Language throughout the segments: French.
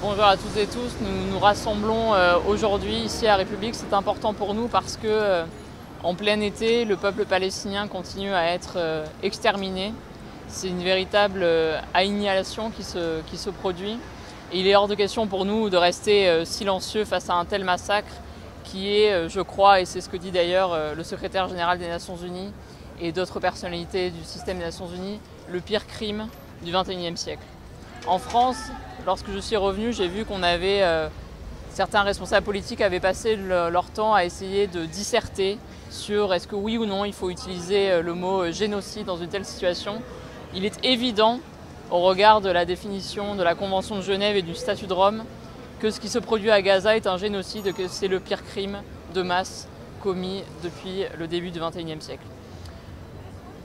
Bonjour à toutes et tous, nous nous rassemblons aujourd'hui ici à République. C'est important pour nous parce que en plein été, le peuple palestinien continue à être exterminé. C'est une véritable annihilation qui se produit. Et il est hors de question pour nous de rester silencieux face à un tel massacre qui est, je crois, et c'est ce que dit d'ailleurs le secrétaire général des Nations Unies et d'autres personnalités du système des Nations Unies, le pire crime du XXIe siècle. En France, lorsque je suis revenu, j'ai vu qu'on avait, certains responsables politiques avaient passé leur temps à essayer de disserter sur est-ce que oui ou non il faut utiliser le mot génocide dans une telle situation. Il est évident, au regard de la définition de la Convention de Genève et du Statut de Rome, que ce qui se produit à Gaza est un génocide, que c'est le pire crime de masse commis depuis le début du XXIe siècle.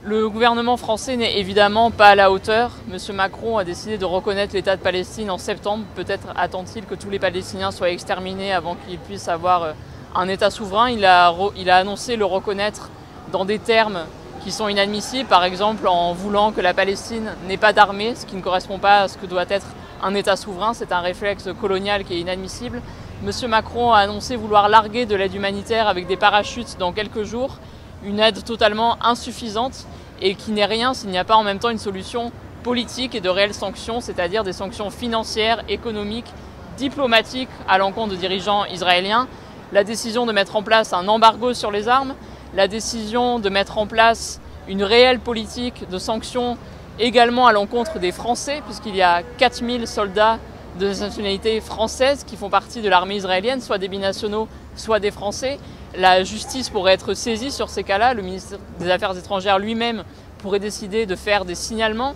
Le gouvernement français n'est évidemment pas à la hauteur. M. Macron a décidé de reconnaître l'État de Palestine en septembre. Peut-être attend-il que tous les Palestiniens soient exterminés avant qu'ils puissent avoir un État souverain. Il a annoncé le reconnaître dans des termes qui sont inadmissibles, par exemple en voulant que la Palestine n'ait pas d'armée, ce qui ne correspond pas à ce que doit être un État souverain. C'est un réflexe colonial qui est inadmissible. M. Macron a annoncé vouloir larguer de l'aide humanitaire avec des parachutes dans quelques jours. Une aide totalement insuffisante et qui n'est rien s'il n'y a pas en même temps une solution politique et de réelles sanctions, c'est-à-dire des sanctions financières, économiques, diplomatiques à l'encontre de dirigeants israéliens, la décision de mettre en place un embargo sur les armes, la décision de mettre en place une réelle politique de sanctions également à l'encontre des Français, puisqu'il y a 4000 soldats de nationalité française qui font partie de l'armée israélienne, soit des binationaux, soit des Français. La justice pourrait être saisie sur ces cas-là, le ministre des Affaires étrangères lui-même pourrait décider de faire des signalements.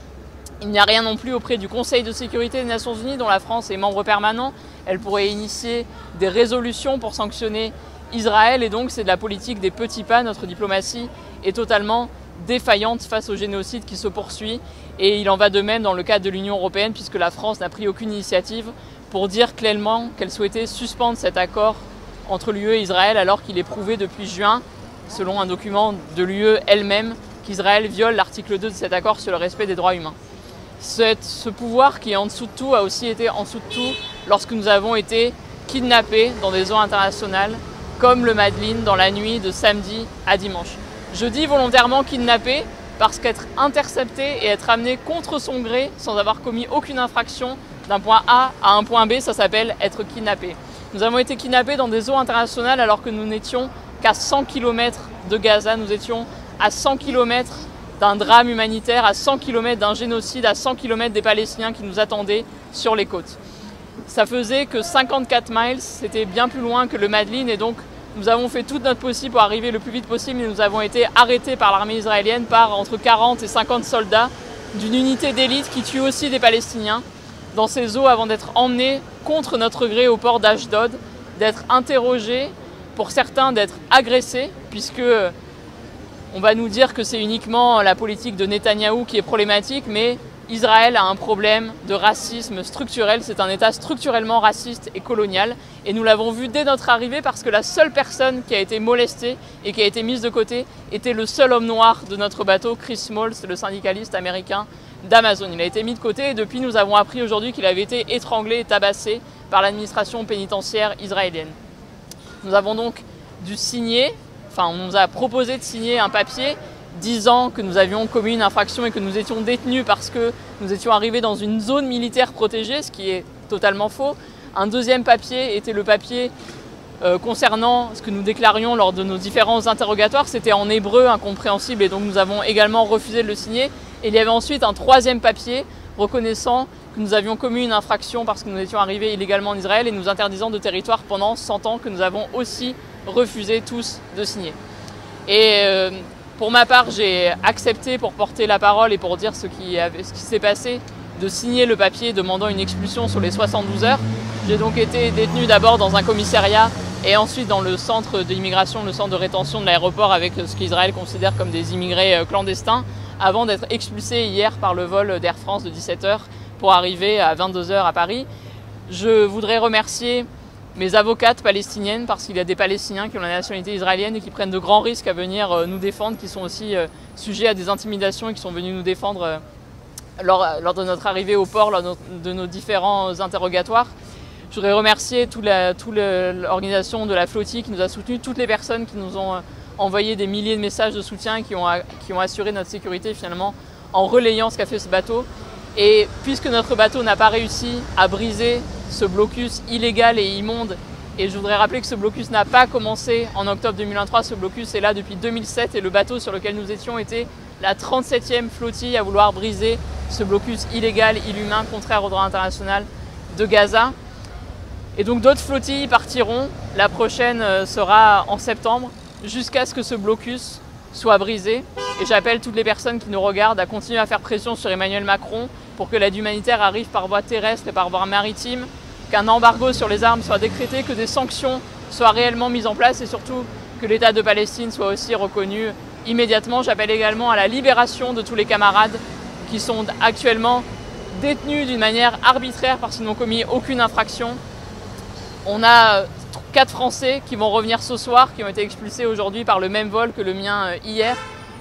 Il n'y a rien non plus auprès du Conseil de sécurité des Nations Unies, dont la France est membre permanent. Elle pourrait initier des résolutions pour sanctionner Israël, et donc c'est de la politique des petits pas. Notre diplomatie est totalement défaillante face au génocide qui se poursuit, et il en va de même dans le cadre de l'Union européenne, puisque la France n'a pris aucune initiative pour dire clairement qu'elle souhaitait suspendre cet accord entre l'UE et Israël, alors qu'il est prouvé depuis juin, selon un document de l'UE elle-même, qu'Israël viole l'article 2 de cet accord sur le respect des droits humains. Ce pouvoir qui est en dessous de tout a aussi été en dessous de tout lorsque nous avons été kidnappés dans des eaux internationales, comme le Madeleine dans la nuit de samedi à dimanche. Je dis volontairement kidnappé parce qu'être intercepté et être amené contre son gré sans avoir commis aucune infraction d'un point A à un point B, ça s'appelle être kidnappé. Nous avons été kidnappés dans des eaux internationales alors que nous n'étions qu'à 100 km de Gaza. Nous étions à 100 km d'un drame humanitaire, à 100 km d'un génocide, à 100 km des Palestiniens qui nous attendaient sur les côtes. Ça faisait que 54 miles, c'était bien plus loin que le Madeleine, et donc nous avons fait tout notre possible pour arriver le plus vite possible, mais nous avons été arrêtés par l'armée israélienne, par entre 40 et 50 soldats d'une unité d'élite qui tue aussi des Palestiniens dans ces eaux avant d'être emmenés contre notre gré au port d'Ashdod, d'être interrogés, pour certains d'être agressés, puisque on va nous dire que c'est uniquement la politique de Netanyahou qui est problématique, mais Israël a un problème de racisme structurel. C'est un État structurellement raciste et colonial, et nous l'avons vu dès notre arrivée parce que la seule personne qui a été molestée et qui a été mise de côté était le seul homme noir de notre bateau, Chris Smalls, le syndicaliste américain d'Amazon. Il a été mis de côté, et depuis nous avons appris aujourd'hui qu'il avait été étranglé et tabassé par l'administration pénitentiaire israélienne. Nous avons donc dû signer, on nous a proposé de signer un papier disant que nous avions commis une infraction et que nous étions détenus parce que nous étions arrivés dans une zone militaire protégée, ce qui est totalement faux. Un deuxième papier était le papier concernant ce que nous déclarions lors de nos différents interrogatoires. C'était en hébreu, incompréhensible, et donc nous avons également refusé de le signer. Et il y avait ensuite un troisième papier reconnaissant que nous avions commis une infraction parce que nous étions arrivés illégalement en Israël et nous interdisant de territoire pendant 100 ans, que nous avons aussi refusé tous de signer. Et pour ma part, j'ai accepté, pour porter la parole et pour dire ce qui s'est passé, de signer le papier demandant une expulsion sur les 72 heures. J'ai donc été détenu d'abord dans un commissariat et ensuite dans le centre d'immigration, le centre de rétention de l'aéroport, avec ce qu'Israël considère comme des immigrés clandestins, avant d'être expulsé hier par le vol d'Air France de 17 h pour arriver à 22 h à Paris. Je voudrais remercier mes avocates palestiniennes, parce qu'il y a des Palestiniens qui ont la nationalité israélienne et qui prennent de grands risques à venir nous défendre, qui sont aussi sujets à des intimidations et qui sont venus nous défendre lors de notre arrivée au port, lors de nos différents interrogatoires. Je voudrais remercier toute l'organisation de la flottille qui nous a soutenus, toutes les personnes qui nous ont envoyé des milliers de messages de soutien, qui ont assuré notre sécurité finalement en relayant ce qu'a fait ce bateau. Et puisque notre bateau n'a pas réussi à briser ce blocus illégal et immonde, et je voudrais rappeler que ce blocus n'a pas commencé en octobre 2023, ce blocus est là depuis 2007 et le bateau sur lequel nous étions était la 37e flottille à vouloir briser ce blocus illégal, inhumain, contraire au droit international de Gaza. Et donc d'autres flottilles partiront, la prochaine sera en septembre, jusqu'à ce que ce blocus soit brisé. Et j'appelle toutes les personnes qui nous regardent à continuer à faire pression sur Emmanuel Macron pour que l'aide humanitaire arrive par voie terrestre et par voie maritime, qu'un embargo sur les armes soit décrété, que des sanctions soient réellement mises en place et surtout que l'État de Palestine soit aussi reconnu immédiatement. J'appelle également à la libération de tous les camarades qui sont actuellement détenus d'une manière arbitraire parce qu'ils n'ont commis aucune infraction. On a 4 Français qui vont revenir ce soir, qui ont été expulsés aujourd'hui par le même vol que le mien hier.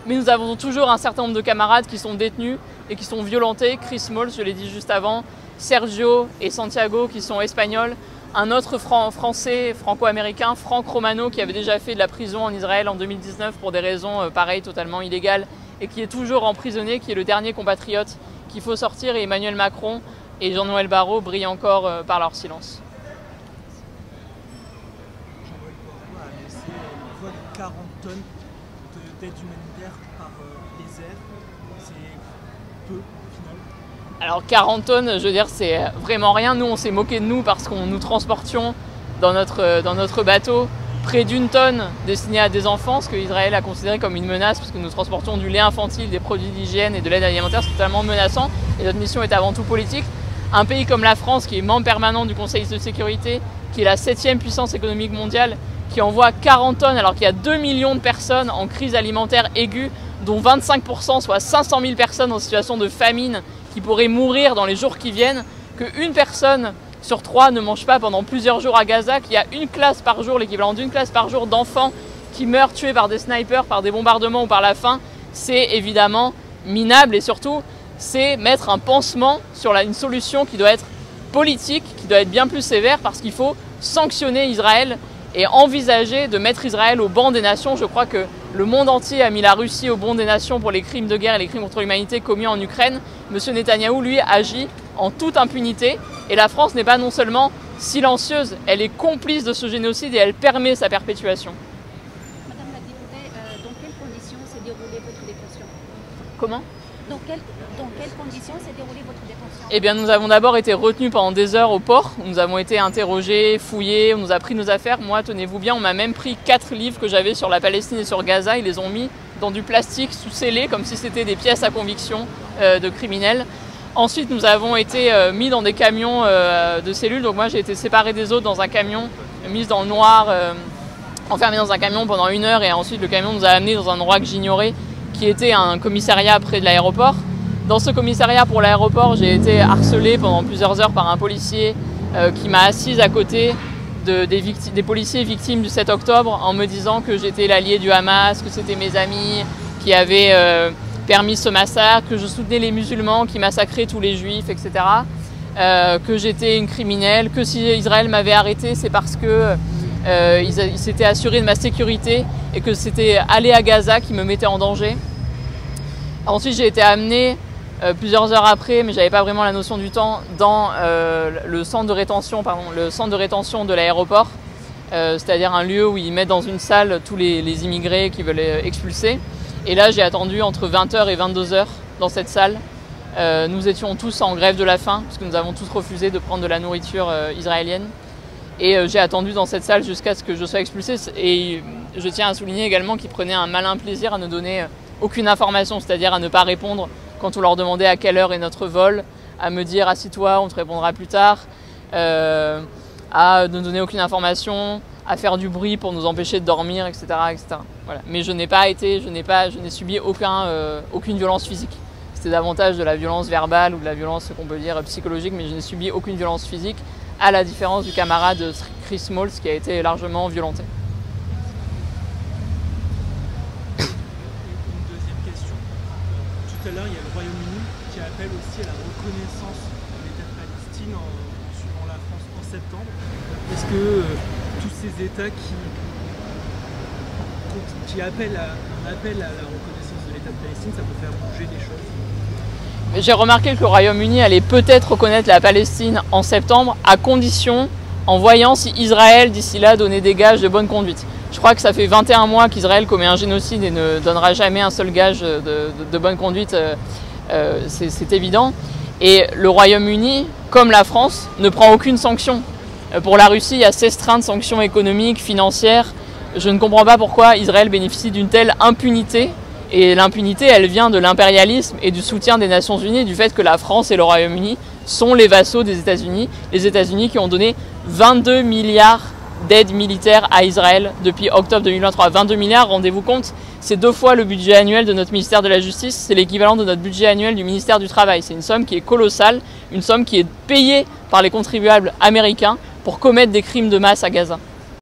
Mais nous avons toujours un certain nombre de camarades qui sont détenus et qui sont violentés. Chris Smalls, je l'ai dit juste avant, Sergio et Santiago qui sont espagnols, un autre français franco-américain, Franck Romano, qui avait déjà fait de la prison en Israël en 2019 pour des raisons pareilles, totalement illégales, et qui est toujours emprisonné, qui est le dernier compatriote qu'il faut sortir, et Emmanuel Macron et Jean-Noël Barrot brillent encore par leur silence. Jean-Noël Barrot a annoncé l'envoi de 40 tonnes d'aide humanitaire par les airs. C'est peu au final. Alors 40 tonnes, je veux dire, c'est vraiment rien. Nous, on s'est moqué de nous parce qu'on nous transportions dans notre bateau près d'1 tonne destinée à des enfants, ce qu'Israël a considéré comme une menace, parce que nous transportions du lait infantile, des produits d'hygiène et de l'aide alimentaire, c'est totalement menaçant. Et notre mission est avant tout politique. Un pays comme la France, qui est membre permanent du Conseil de sécurité, qui est la 7e puissance économique mondiale, qui envoie 40 tonnes alors qu'il y a 2 millions de personnes en crise alimentaire aiguë, dont 25%, soit 500 000 personnes en situation de famine, qui pourraient mourir dans les jours qui viennent, qu'une personne sur 3 ne mange pas pendant plusieurs jours à Gaza, qu'il y a une classe par jour, l'équivalent d'une classe par jour d'enfants qui meurent tués par des snipers, par des bombardements ou par la faim, c'est évidemment minable et surtout c'est mettre un pansement sur une solution qui doit être politique, qui doit être bien plus sévère parce qu'il faut sanctionner Israël et envisager de mettre Israël au banc des nations. Je crois que le monde entier a mis la Russie au banc des nations pour les crimes de guerre et les crimes contre l'humanité commis en Ukraine. Monsieur Netanyahou, lui, agit en toute impunité. Et la France n'est pas non seulement silencieuse, elle est complice de ce génocide et elle permet sa perpétuation. Madame la députée, dans quelles conditions s'est déroulée votre détention? Comment ? Dans quelles conditions s'est déroulée votre détention? Eh bien, nous avons d'abord été retenus pendant des heures au port. Nous avons été interrogés, fouillés, on nous a pris nos affaires. Moi, tenez-vous bien, on m'a même pris 4 livres que j'avais sur la Palestine et sur Gaza. Ils les ont mis dans du plastique sous-scellé, comme si c'était des pièces à conviction de criminels. Ensuite, nous avons été mis dans des camions de cellules. Donc moi, j'ai été séparée des autres dans un camion, mise dans le noir, enfermée dans un camion pendant 1 heure. Et ensuite, le camion nous a amenés dans un endroit que j'ignorais, qui était un commissariat près de l'aéroport. Dans ce commissariat pour l'aéroport, j'ai été harcelée pendant plusieurs heures par un policier qui m'a assise à côté des policiers victimes du 7 octobre en me disant que j'étais l'allié du Hamas, que c'était mes amis qui avaient permis ce massacre, que je soutenais les musulmans qui massacraient tous les juifs, etc. Que j'étais une criminelle, que si Israël m'avait arrêté, c'est parce que ils s'étaient assurés de ma sécurité et que c'était aller à Gaza qui me mettait en danger. Ensuite, j'ai été amenée plusieurs heures après, mais j'avais pas vraiment la notion du temps, dans le centre de rétention, de l'aéroport, c'est-à-dire un lieu où ils mettent dans une salle tous les immigrés qui veulent expulser. Et là, j'ai attendu entre 20h et 22h dans cette salle. Nous étions tous en grève de la faim, parce que nous avons tous refusé de prendre de la nourriture israélienne. Et j'ai attendu dans cette salle jusqu'à ce que je sois expulsée. Et je tiens à souligner également qu'ils prenaient un malin plaisir à ne donner aucune information, c'est-à-dire à ne pas répondre quand on leur demandait à quelle heure est notre vol, à me dire « assis-toi, on te répondra plus tard », à ne donner aucune information, à faire du bruit pour nous empêcher de dormir, etc. etc. Voilà. Mais je n'ai subi aucune violence physique. C'était davantage de la violence verbale ou de la violence qu'on peut dire psychologique, mais je n'ai subi aucune violence physique, à la différence du camarade Chris Smalls qui a été largement violenté. Une deuxième question. Tout à l'heure, il y a le Royaume-Uni qui appelle aussi à la reconnaissance de l'État de Palestine en suivant la France en septembre. Est-ce que tous ces États qui appellent un appel à la reconnaissance de l'État de Palestine, ça peut faire bouger les choses? J'ai remarqué que le Royaume-Uni allait peut-être reconnaître la Palestine en septembre, à condition, en voyant si Israël, d'ici là, donnait des gages de bonne conduite. Je crois que ça fait 21 mois qu'Israël commet un génocide et ne donnera jamais un seul gage de bonne conduite, c'est évident. Et le Royaume-Uni, comme la France, ne prend aucune sanction. Pour la Russie, il y a 16 trains de sanctions économiques, financières. Je ne comprends pas pourquoi Israël bénéficie d'une telle impunité. Et l'impunité, elle vient de l'impérialisme et du soutien des Nations Unies, du fait que la France et le Royaume-Uni sont les vassaux des États-Unis. Les États-Unis qui ont donné 22 milliards d'aides militaires à Israël depuis octobre 2023. 22 milliards, rendez-vous compte, c'est 2 fois le budget annuel de notre ministère de la Justice, c'est l'équivalent de notre budget annuel du ministère du Travail. C'est une somme qui est colossale, une somme qui est payée par les contribuables américains pour commettre des crimes de masse à Gaza.